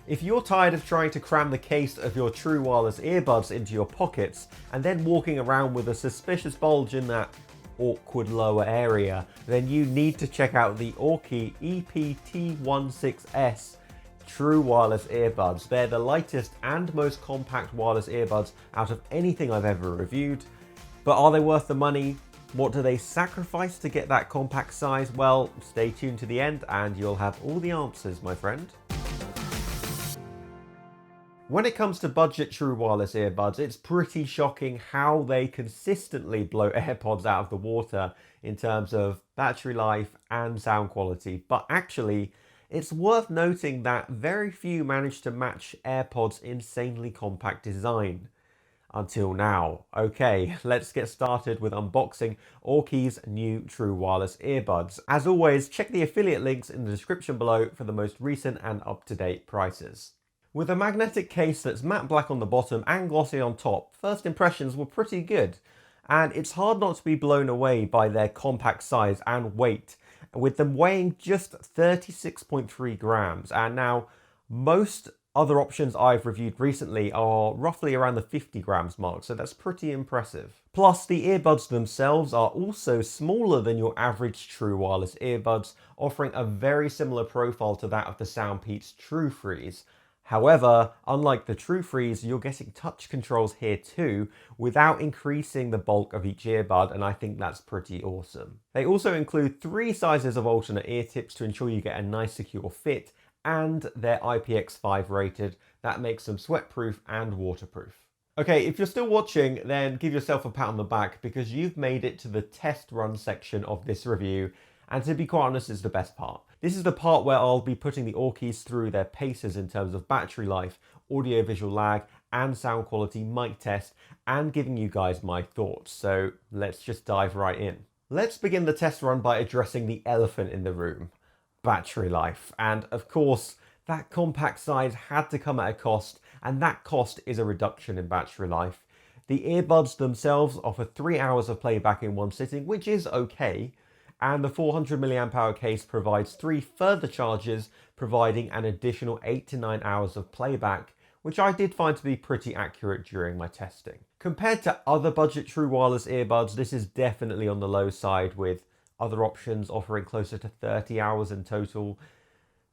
If you're tired of trying to cram the case of your true wireless earbuds into your pockets and then walking around with a suspicious bulge in that awkward lower area, then you need to check out the Aukey EP-T16S true wireless earbuds. They're the lightest and most compact wireless earbuds out of anything I've ever reviewed. But are they worth the money? What do they sacrifice to get that compact size? Well, stay tuned to the end and you'll have all the answers, my friend. When it comes to budget true wireless earbuds, it's pretty shocking how they consistently blow AirPods out of the water in terms of battery life and sound quality. But actually, it's worth noting that very few manage to match AirPods' insanely compact design. Until now. Okay, let's get started with unboxing Aukey's new true wireless earbuds. As always, check the affiliate links in the description below for the most recent and up-to-date prices. With a magnetic case that's matte black on the bottom and glossy on top, first impressions were pretty good, and it's hard not to be blown away by their compact size and weight, with them weighing just 36.3 grams, and now most other options I've reviewed recently are roughly around the 50 grams mark, so that's pretty impressive. Plus, the earbuds themselves are also smaller than your average true wireless earbuds, offering a very similar profile to that of the Soundpeats True Freeze. However, unlike the True Freeze, you're getting touch controls here too, without increasing the bulk of each earbud, and I think that's pretty awesome. They also include 3 sizes of alternate ear tips to ensure you get a nice secure fit, and they're IPX5 rated. That makes them sweatproof and waterproof. Okay, if you're still watching, then give yourself a pat on the back because you've made it to the test run section of this review, and to be quite honest, it's the best part. This is the part where I'll be putting the Aukeys through their paces in terms of battery life, audio-visual lag, and sound quality mic test, and giving you guys my thoughts. So let's just dive right in. Let's begin the test run by addressing the elephant in the room, battery life. And of course, that compact size had to come at a cost, and that cost is a reduction in battery life. The earbuds themselves offer 3 hours of playback in one sitting, which is okay. And the 400 mAh case provides 3 further charges, providing an additional 8 to 9 hours of playback, which I did find to be pretty accurate during my testing. Compared to other budget true wireless earbuds, this is definitely on the low side, with other options offering closer to 30 hours in total.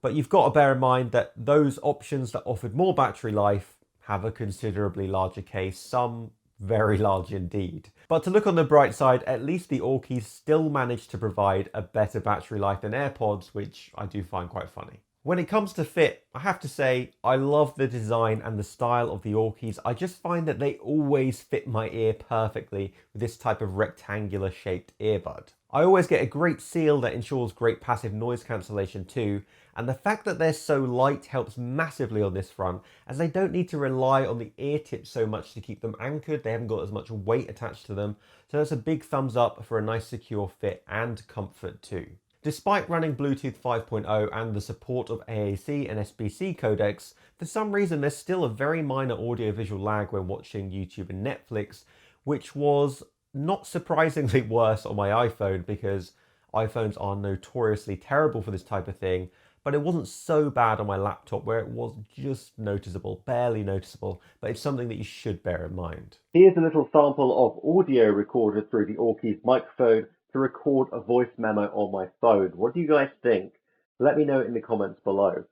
But you've got to bear in mind that those options that offered more battery life have a considerably larger case, some very large indeed. But to look on the bright side, at least the Aukeys still managed to provide a better battery life than AirPods, which I do find quite funny. When it comes to fit, I have to say, I love the design and the style of the Aukeys. I just find that they always fit my ear perfectly with this type of rectangular shaped earbud. I always get a great seal that ensures great passive noise cancellation too, and the fact that they're so light helps massively on this front, as they don't need to rely on the ear tips so much to keep them anchored. They haven't got as much weight attached to them, so that's a big thumbs up for a nice secure fit and comfort too. Despite running Bluetooth 5.0 and the support of AAC and SBC codecs, for some reason there's still a very minor audio-visual lag when watching YouTube and Netflix, which was not surprisingly worse on my iPhone because iPhones are notoriously terrible for this type of thing, but it wasn't so bad on my laptop where it was just noticeable, barely noticeable, but it's something that you should bear in mind. Here's a little sample of audio recorded through the Aukey's microphone to record a voice memo on my phone. What do you guys think? Let me know in the comments below.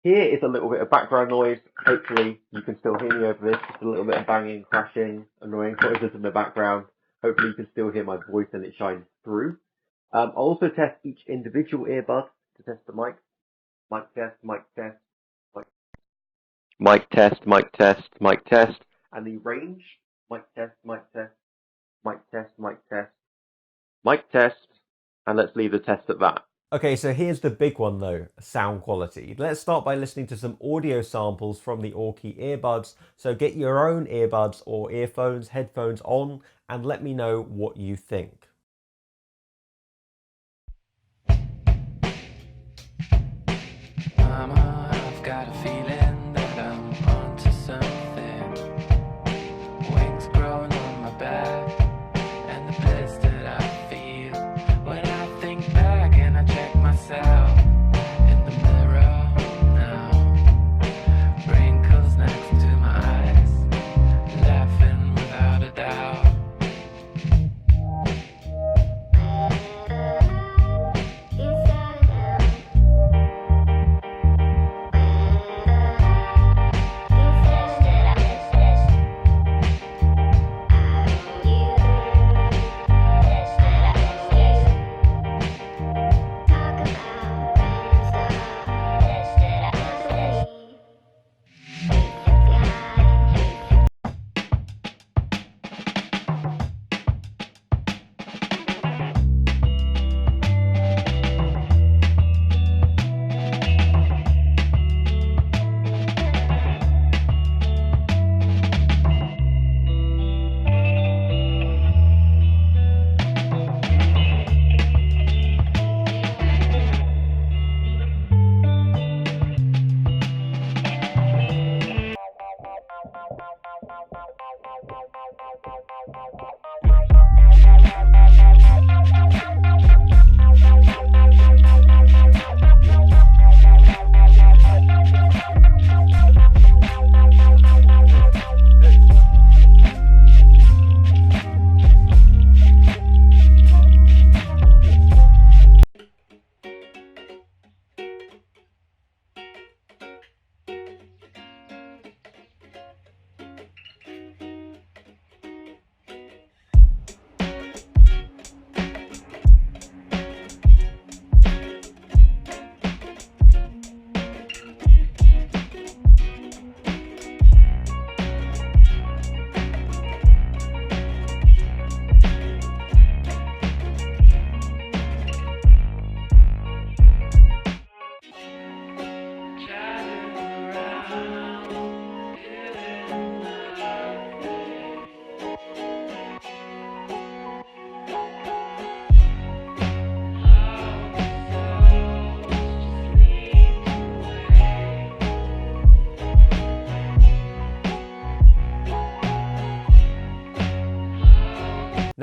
Here is a little bit of background noise. Hopefully you can still hear me over this. Just a little bit of banging, crashing, annoying noises in the background. Hopefully you can still hear my voice and it shines through. I'll also test each individual earbud to test the mic. Mic test, mic test, mic test, mic test, mic test. And the range, mic test, mic test, mic test, mic test, mic test. And let's leave the test at that. Okay, so here's the big one though, sound quality. Let's start by listening to some audio samples from the Aukey earbuds. So get your own earbuds or earphones, headphones on, and let me know what you think. Mama, I've got a feeling that I'm onto something. Wings growing on my back, and the bliss that I feel when I think back and I check myself in the mirror now.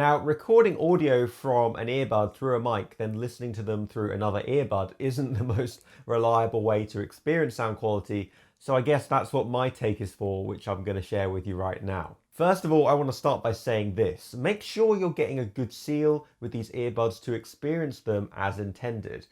Now, recording audio from an earbud through a mic, then listening to them through another earbud isn't the most reliable way to experience sound quality, so I guess that's what my take is for, which I'm going to share with you right now. First of all, I want to start by saying this. Make sure you're getting a good seal with these earbuds to experience them as intended.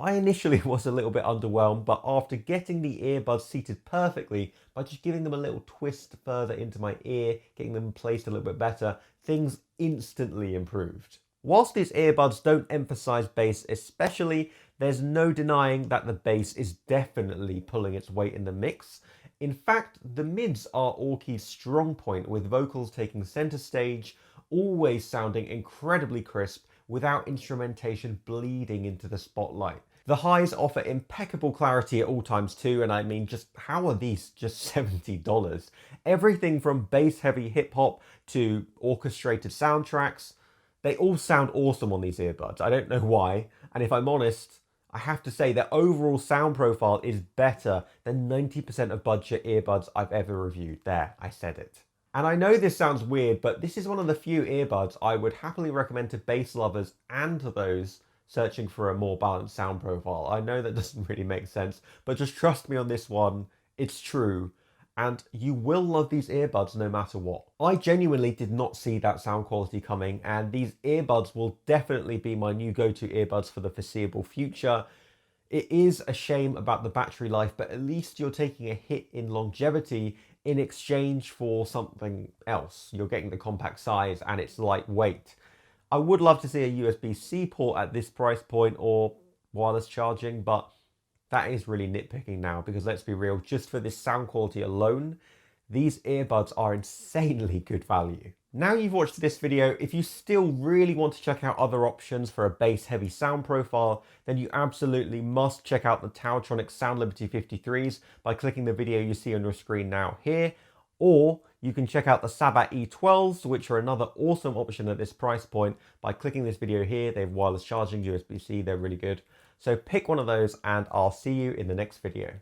I initially was a little bit underwhelmed, but after getting the earbuds seated perfectly by just giving them a little twist further into my ear, getting them placed a little bit better, things instantly improved. Whilst these earbuds don't emphasize bass especially, there's no denying that the bass is definitely pulling its weight in the mix. In fact, the mids are Aukey's strong point, with vocals taking center stage, always sounding incredibly crisp without instrumentation bleeding into the spotlight. The highs offer impeccable clarity at all times too, and I mean, just how are these just $70? Everything from bass-heavy hip-hop to orchestrated soundtracks, they all sound awesome on these earbuds. I don't know why, and if I'm honest, I have to say their overall sound profile is better than 90% of budget earbuds I've ever reviewed. There, I said it. And I know this sounds weird, but this is one of the few earbuds I would happily recommend to bass lovers and to those searching for a more balanced sound profile. I know that doesn't really make sense, but just trust me on this one, it's true, and you will love these earbuds no matter what. I genuinely did not see that sound quality coming, and these earbuds will definitely be my new go-to earbuds for the foreseeable future. It is a shame about the battery life, but at least you're taking a hit in longevity in exchange for something else. You're getting the compact size and it's lightweight. I would love to see a USB-C port at this price point or wireless charging, but that is really nitpicking now, because let's be real, just for this sound quality alone, these earbuds are insanely good value. Now you've watched this video, if you still really want to check out other options for a bass-heavy sound profile, then you absolutely must check out the Taotronic Sound Liberty 53s by clicking the video you see on your screen now here, or you can check out the Sabat E12s, which are another awesome option at this price point by clicking this video here. They have wireless charging, USB-C, they're really good. So pick one of those and I'll see you in the next video.